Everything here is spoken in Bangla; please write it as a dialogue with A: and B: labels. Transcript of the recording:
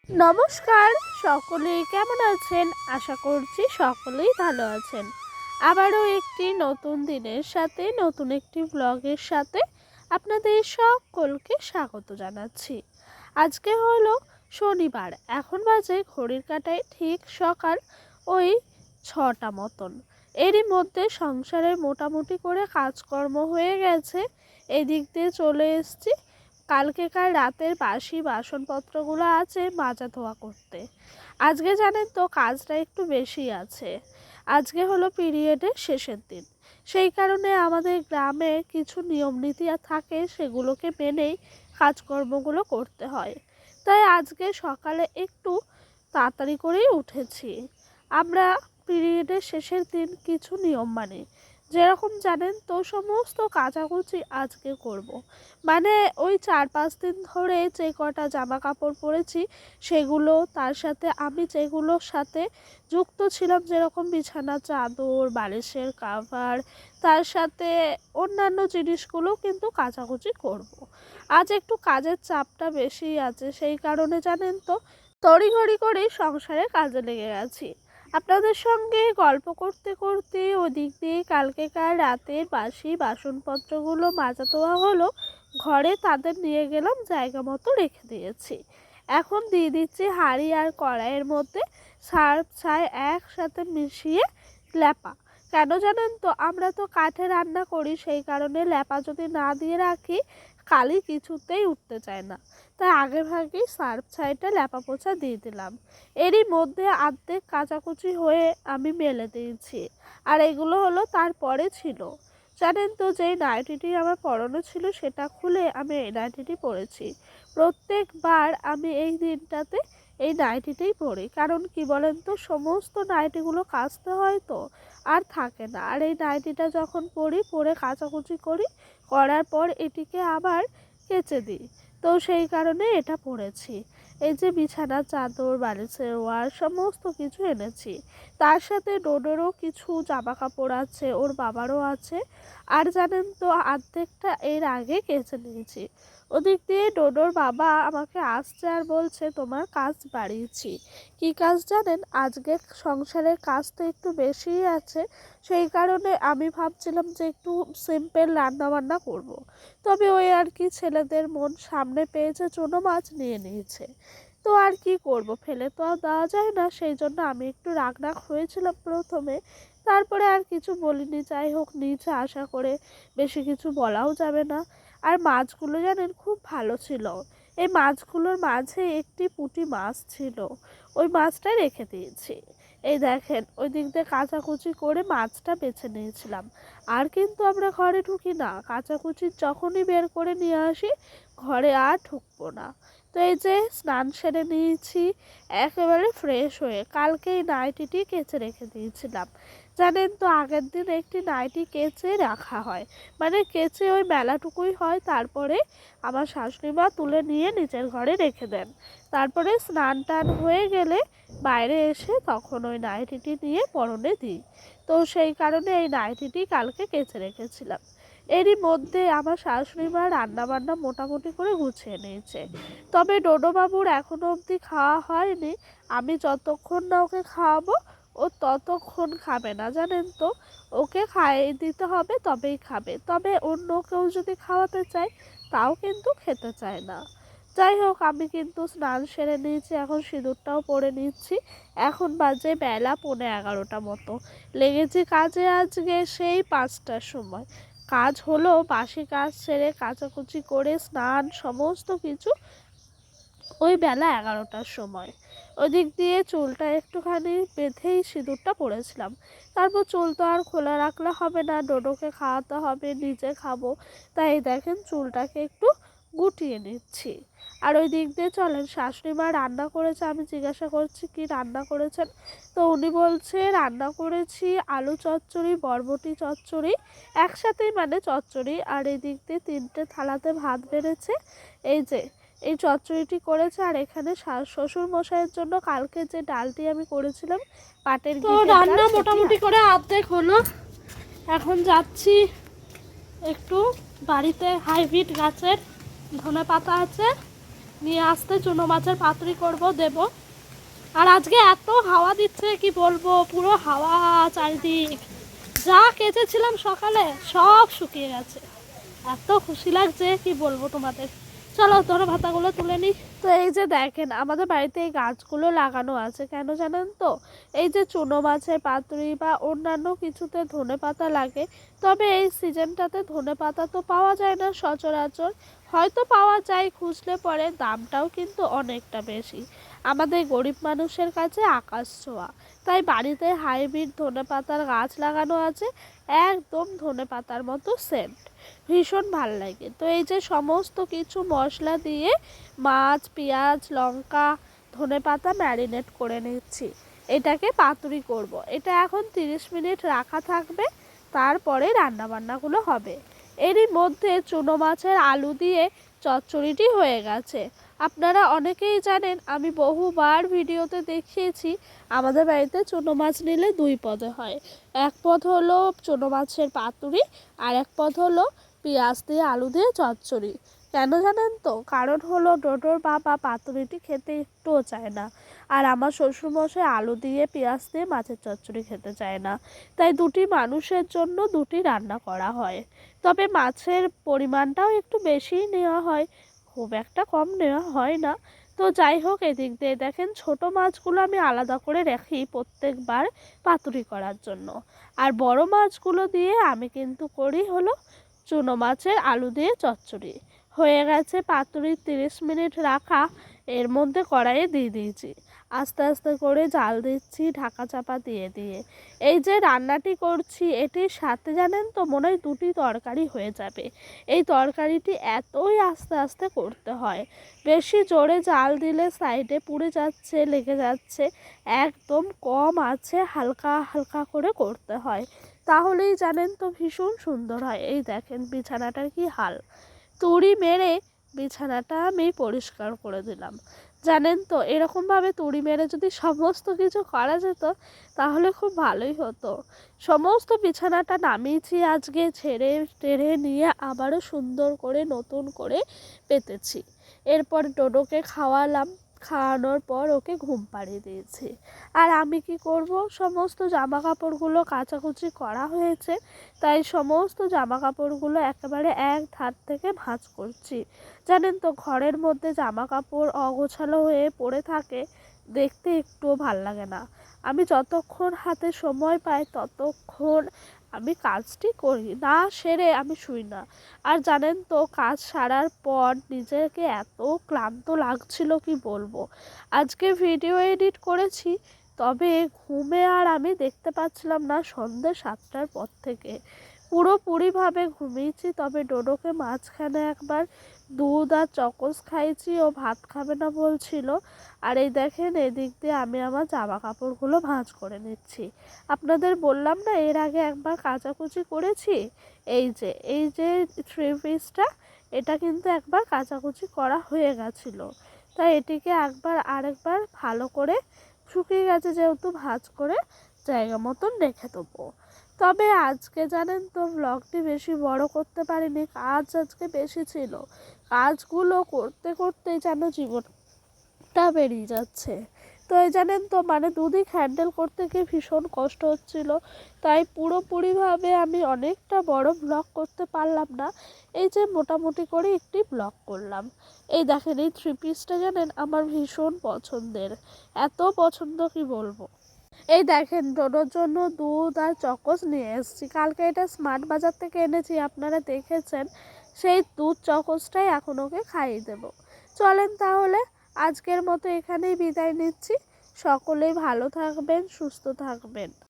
A: নমস্কার, সকলেই কেমন আছেন? আশা করছি সকলেই ভালো আছেন। আবারও একটি নতুন দিনের সাথে নতুন একটি ব্লগের সাথে আপনাদের সকলকে স্বাগত জানাচ্ছি। আজকে হলো শনিবার, এখন বাজে ঘড়ির কাঁটায় ঠিক সকাল ওই 6টা মতন। এরই মধ্যে সংসারের মোটামুটি করে কাজকর্ম হয়ে গেছে। এদিক দিয়ে চলে এসেছি কালকেকার রাতের বাসি বাসনপত্রগুলো আছে মাজা ধোয়া করতে। আজকে জানেন তো কাজটা একটু বেশি আছে। আজকে হলো পিরিয়ডের শেষের দিন, সেই কারণে আমাদের গ্রামে কিছু নিয়ম নীতি থাকে, সেগুলোকে মেনেই কাজকর্মগুলো করতে হয়। তাই আজকে সকালে একটু তাড়াতাড়ি করেই উঠেছি। আমরা পিরিয়ডের শেষের দিন কিছু নিয়ম মানি, যেরকম জানেন তো সমস্ত কাচাকুচি আজকে করব। মানে ওই 4-5 দিন ধরে যে কটা জামা কাপড় পরেছি সেগুলো, তার সাথে আমি যেগুলোর সাথে যুক্ত ছিলাম, যেরকম বিছানা চাদর, বালিশের কাভার, তার সাথে অন্যান্য জিনিসগুলো কিন্তু কাচাকুচি করব। আজ একটু কাজের চাপটা বেশি আছে, সেই কারণে জানেন তো তড়িঘড়ি করে সংসারে কাজে লেগে গেছি। আপনাদের সঙ্গে গল্প করতে করতে ওদিক দিয়ে কালকেকার রাতের বাসি বাসনপত্রগুলো মাজা ধোয়া হলো, ঘরে তাদের নিয়ে গেলাম, জায়গা মতো রেখে দিয়েছি। এখন দিয়ে দিচ্ছি হাঁড়ি আর কড়াইয়ের মধ্যে সার্ফ ছাই একসাথে মিশিয়ে ল্যাপা। কেন জানেন তো, আমরা তো কাঠে রান্না করি, সেই কারণে ল্যাপা যদি না দিয়ে রাখি কালি কিছুতেই উঠতে চায় না। তাই আগে ভাগেই সার্ফ ছাইটা ল্যাপা পোছা দিয়ে দিলাম। এরই মধ্যে অর্ধেক কাচাকুচি হয়ে আমি মেলে দিয়েছি। আর এগুলো হলো তারপরে ছিল, জানেন তো, যেই নাইটিটি আমার পরনো ছিল সেটা খুলে আমি এই নাইটিটি পরেছি। প্রত্যেকবার আমি এই দিনটাতে এই নাইটিটাই পরি, কারণ কি বলেন তো, সমস্ত নাইটিগুলো কাচতে হয় তো আর থাকে না। আর এই নাইটিটা যখন পরে কাচাকুচি করার পর এটিকে আবার কেচে দিই, তো সেই কারণে এটা পরেছি। এই যে বিছানা চাদর, বালিশের ওয়ার সমস্ত কিছু এনেছি, তার সাথে ডোডোরও কিছু জামা কাপড় আছে, ওর বাবারও আছে। আর জানেন তো অর্ধেকটা এর আগে কেচে নিয়েছি। ওদিক দিয়ে ডোডোর বাবা আমাকে আসছে আর বলছে তোমার কাজ বাড়িয়েছি। কী কাজ জানেন, আজকে সংসারের কাজ তো একটু বেশিই আছে, সেই কারণে আমি ভাবছিলাম যে একটু সিম্পল রান্নাবান্না করব। তবে ওই আর কি, ছেলেদের মন সামনে পেয়েছে, চুনো মাছ নিয়ে নিয়েছে, তো আর কি করব, ফেলে তো আর দেওয়া যায় না। সেই জন্য আমি একটু রাগ হয়েছিলাম প্রথমে, তারপরে আর কিছু বলিনি। যাই হোক, নিচে আশা করে বেশি কিছু বলাও যাবে না। আর মাছগুলো জানেন খুব ভালো ছিল। এই মাছগুলোর মাঝে একটি পুঁটি মাছ ছিল, ওই মাছটা রেখে দিয়েছি। এই দেখেন, ওই দিক দিয়ে কাচাকুচি করে মাছটা বেছে নিয়েছিলাম। আর কিন্তু আমরা ঘরে ঢুকি না, কাচাকুচি যখনই বের করে নিয়ে আসি ঘরে আর ঢুকবো না। তো এই যে স্নান সেরে নিয়েছি একেবারে ফ্রেশ হয়ে, কালকে এই নাইটিটি কেচে রেখে দিয়েছিলাম। জানেন তো আগের দিন একটি নাইটি কেচে রাখা হয়, মানে কেচে ওই বেলাটুকুই হয়, তারপরে আমার শাশুড়ি মা তুলে নিয়ে নিচের ঘরে রেখে দেন। তারপরে স্নান টান হয়ে গেলে বাইরে এসে তখন ওই নাইটিটি নিয়ে পরনে দিই। তো সেই কারণে এই নাইটিটি কালকে কেচে রেখেছিলাম। এরই মধ্যে আমার শাশুড়ি মা রান্নাবান্না মোটামুটি করে গুছিয়ে নিয়েছে। তবে ডোডোবাবুর এখনও অবধি খাওয়া হয়নি। আমি যতক্ষণ না ওকে খাওয়াবো ও ততক্ষণ খাবে না, জানেন তো। ওকে খাইয়ে দিতে হবে তবেই খাবে, তবে অন্য কেউ যদি খাওয়াতে চায় তাও কিন্তু খেতে চায় না। যাই হোক, আমি কিন্তু স্নান সেরে নিয়েছি, এখন সিঁদুরটাও পরে নিচ্ছি। এখন বাজে বেলা 11:15 মতো। লেগেছি কাজে আজকে সেই 5টার সময়। কাজ হলো বাসি কাজ সেরে কাচাকুচি করে স্নান সমস্ত কিছু ওই বেলা 11টার সময়। ওদিক দিয়ে চুলটা একটুখানি বেঁধেই সিঁদুরটা পরেছিলাম। তারপর চুল তো আর খোলা রাখলে হবে না, ডোডোকে খাওয়াতে হবে, নিজে খাবো, তাই দেখেন চুলটাকে একটু গুটিয়ে নিচ্ছি। আর ওই দিক দিয়ে চলেন, শাশুড়ি মা রান্না করেছে, আমি জিজ্ঞাসা করছি কি রান্না করেছেন, তো উনি বলছে রান্না করেছি আলু চচ্চড়ি, বরবটি চচ্চড়ি একসাথেই, মানে চচ্চড়ি। আর এই দিক দিয়ে 3টে থালাতে ভাত বেড়েছে, এই যে এই চচ্চড়িটি করেছে। আর এখানে শ্বশুর মশাইয়ের জন্য কালকে যে ডালটি আমি করেছিলাম পাটের ঘি, তো রান্না মোটামুটি করে অর্ধেক হলো। এখন যাচ্ছি একটু বাড়িতে হাইব্রিড গাছের ধনে পাতা আছে, নিয়ে আসতে চুনো মাছের পাতুরি করব, দেব। আর আজকে এত হাওয়া দিচ্ছে কি বলবো, পুরো হাওয়া চারিদিক। যা কেচেছিলাম সকালে সব শুকিয়ে গেছে, এত খুশি লাগছে কি বলবো তোমাদের। চলো ধরো ভাতাগুলো তুলে নিই। তো এই যে দেখেন আমাদের বাড়িতে এই গাছগুলো লাগানো আছে কেন জানেন তো, এই যে চুনো মাছের পাতুরি বা অন্যান্য কিছুতে ধনেপাতা লাগে। তবে এই সিজনটাতে ধনেপাতা তো পাওয়া যায় না সচরাচর, হয়তো পাওয়া যায় খুঁজলে পরে, দামটাও কিন্তু অনেকটা বেশি। আমাদের গরিব মানুষের কাছে আকাশ ছোঁয়া। তাই বাড়িতে হাইব্রিড ধনেপাতার গাছ লাগানো আছে, একদম ধনেপাতার মতো সেন্ট, ভীষণ ভাল লাগে। তো এই যে সমস্ত কিছু মশলা দিয়ে মাছ, পেঁয়াজ, লঙ্কা, ধনেপাতা ম্যারিনেট করে নিচ্ছি। এটাকে পাতুরি করব। এটা এখন 30 মিনিট রাখা থাকবে, তারপরে রান্নাবান্নাগুলো হবে। এরই মধ্যে চুনো মাছের আলু দিয়ে চচ্চড়িটি হয়ে গেছে। আপনারা অনেকেই জানেন, আমি বহুবার ভিডিওতে দেখিয়েছি আমাদের বাড়িতে চুনো মাছ নিলে 2 পদে হয়। এক পদ হলো চুনো মাছের পাতুরি, আর এক পদ হলো পেঁয়াজ দিয়ে আলু দিয়ে চচ্চড়ি। কেন জানেন তো, কারণ হলো ডোডোর বাবা পাতুরিটি খেতে একটুও চায় না, আর আমার শ্বশুরমশাই আলু দিয়ে পেঁয়াজ দিয়ে মাছের চচ্চড়ি খেতে চায় না। তাই দুটি মানুষের জন্য দুটি রান্না করা হয়। তবে মাছের পরিমাণটাও একটু বেশিই নেওয়া হয়, খুব একটা কম নেওয়া হয় না। তো যাই হোক, এদিক দিয়ে দেখেন ছোট মাছগুলো আমি আলাদা করে রাখি প্রত্যেকবার পাতুরি করার জন্য, আর বড় মাছগুলো দিয়ে আমি কিন্তু করি হলো চুনো মাছের আলু দিয়ে চচ্চড়ি। হয়ে গেছে পাতুরি 30 মিনিট রাখা, এর মধ্যে কড়াইয়ে দিয়ে দিয়েছি, আস্তে আস্তে করে জাল দিচ্ছি ঢাকা চাপা দিয়ে দিয়ে। এই যে রান্নাটি করছি এটির সাথে জানেন তো মনে হয় 2টি তরকারি হয়ে যাবে। এই তরকারিটি এতই আস্তে আস্তে করতে হয়, বেশি জোরে জাল দিলে সাইডে পুড়ে যাচ্ছে, লেগে যাচ্ছে। একদম কম আছে হালকা হালকা করে করতে হয়, তাহলেই জানেন তো ভীষণ সুন্দর হয়। এই দেখেন বিছানাটার কি হাল, তুড়ি মেরে বিছানাটা আমি পরিষ্কার করে দিলাম। জানেন তো এরকমভাবে তুড়ি মেরে যদি সমস্ত কিছু করা যেত তাহলে খুব ভালোই হতো। সমস্ত বিছানাটা নামিয়েছি আজকে, ছেড়ে টেড়ে নিয়ে আবারও সুন্দর করে নতুন করে পেতেছি। এরপর ডোডোকে খাওয়ালাম, খাওয়ানোর পর ওকে ঘুম পাড়িয়ে দিয়েছি। আর আমি কি করব, সমস্ত জামা কাপড়গুলো কাচাকুচি করা হয়েছে, তাই সমস্ত জামা কাপড়গুলো একেবারে এক ধার থেকে ভাঁজ করছি। জানেন তো ঘরের মধ্যে জামা কাপড় অগোছালো হয়ে পড়ে থাকে, দেখতে একটুও ভাল লাগে না। আমি যতক্ষণ হাতে সময় পাই ততক্ষণ আমি কাজটি করি, না সেরে আমি শুই না। আর জানেন তো কাজ সারার পর নিজেকে এত ক্লান্ত লাগছিল কি বলবো। আজকে ভিডিও এডিট করেছি, তবে ঘুমে আর আমি দেখতে পাচ্ছিলাম না সন্ধ্যে 7টার পর থেকে, পুরোপুরিভাবে ঘুমিয়েছি। তবে ডোডোকে মাঝখানে একবার দুধ আর চকোস খাইয়েছি, ও ভাত খাবে না বলছিল। আর এই দেখেন এদিক দিয়ে আমি আমার জামা কাপড়গুলো ভাঁজ করে নিচ্ছি। আপনাদের বললাম না এর আগে একবার কাচাকুচি করেছি, এই যে 3 পিসটা, এটা কিন্তু একবার কাচাকুচি করা হয়ে গেছিলো। তাই এটিকে আরেকবার ভালো করে, শুকিয়ে গেছে যেহেতু, ভাঁজ করে জায়গা মতন রেখে দেবো। তবে আজকে জানেন তো ব্লগটি বেশি বড় করতে পারিনি, কাজ আজকে বেশি ছিল। কাজগুলো করতে করতে যেন জীবনটা বেরিয়ে যাচ্ছে। তো এই জানেন তো মানে দুদিক হ্যান্ডেল করতে গিয়ে ভীষণ কষ্ট হচ্ছিল, তাই পুরোপুরিভাবে আমি অনেকটা বড় ব্লগ করতে পারলাম না। এই যে মোটামুটি করে একটি ব্লগ করলাম। এই দেখেন এই 3 পিসটা জানেন আমার ভীষণ পছন্দের, এত পছন্দ কি বলবো। এই দেখেন ডোডোর জন্য দুধ আর চকোস নিয়ে এসেছি, কালকে এটা স্মার্ট বাজার থেকে এনেছি, আপনারা দেখেছেন। সেই দুধ চকোসটাই এখন ওকে খাইয়ে দেবো। চলেন তাহলে আজকের মতো এখানেই বিদায় নিচ্ছি। সকলেই ভালো থাকবেন, সুস্থ থাকবেন।